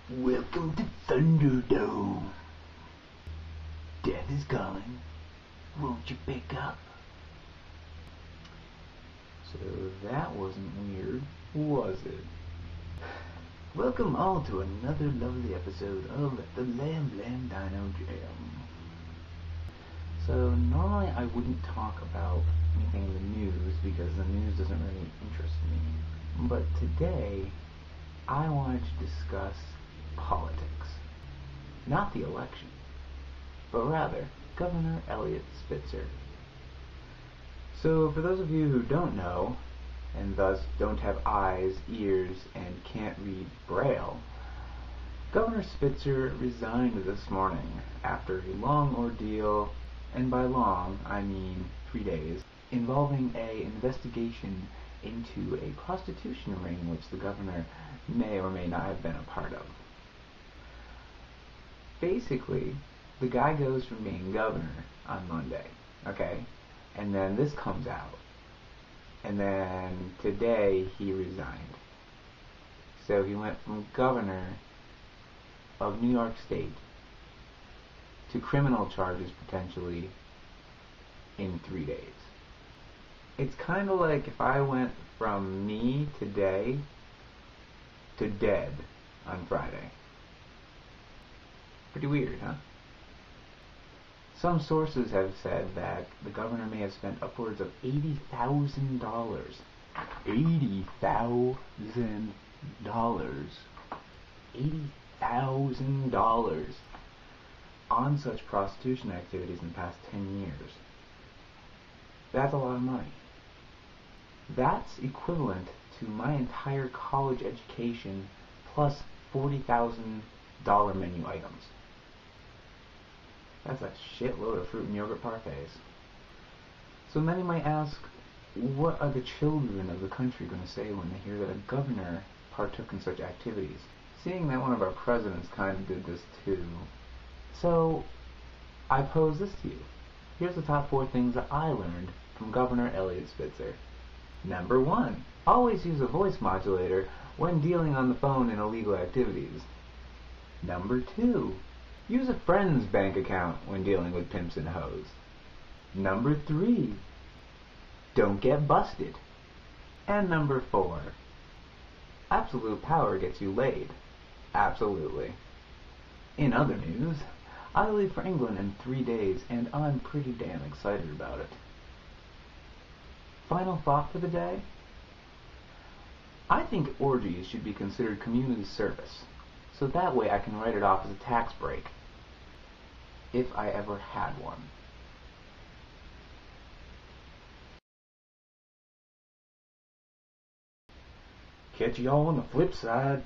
Welcome to Thunderdome. Death is calling. Won't you pick up? So that wasn't weird, was it? Welcome all to another lovely episode of the BLAMB Dino Jam. So normally I wouldn't talk about anything in the news because the news doesn't really interest me. But today I wanted to discuss politics. Not the election, but rather Governor Elliot Spitzer. So for those of you who don't know, and thus don't have eyes, ears, and can't read Braille, Governor Spitzer resigned this morning after a long ordeal, and by long I mean 3 days, involving an investigation into a prostitution ring which the governor may or may not have been a part of. Basically, the guy goes from being governor on Monday, okay? And then this comes out. And then today he resigned. So he went from governor of New York State to criminal charges potentially in 3 days. It's kind of like if I went from me today to dead on Friday. Pretty weird, huh? Some sources have said that the governor may have spent upwards of $80,000. $80,000. $80,000 on such prostitution activities in the past 10 years. That's a lot of money. That's equivalent to my entire college education plus $40,000 menu items. That's a shitload of fruit and yogurt parfaits. So many might ask, what are the children of the country going to say when they hear that a governor partook in such activities? Seeing that one of our presidents kind of did this too. So, I pose this to you. Here's the top 4 things that I learned from Governor Elliot Spitzer. Number 1. Always use a voice modulator when dealing on the phone in illegal activities. Number 2. Use a friend's bank account when dealing with pimps and hoes. Number 3. Don't get busted. And number 4. Absolute power gets you laid. Absolutely. In other news, I leave for England in 3 days, and I'm pretty damn excited about it. Final thought for the day? I think orgies should be considered community service, so that way I can write it off as a tax break. If I ever had one. Catch y'all on the flip side.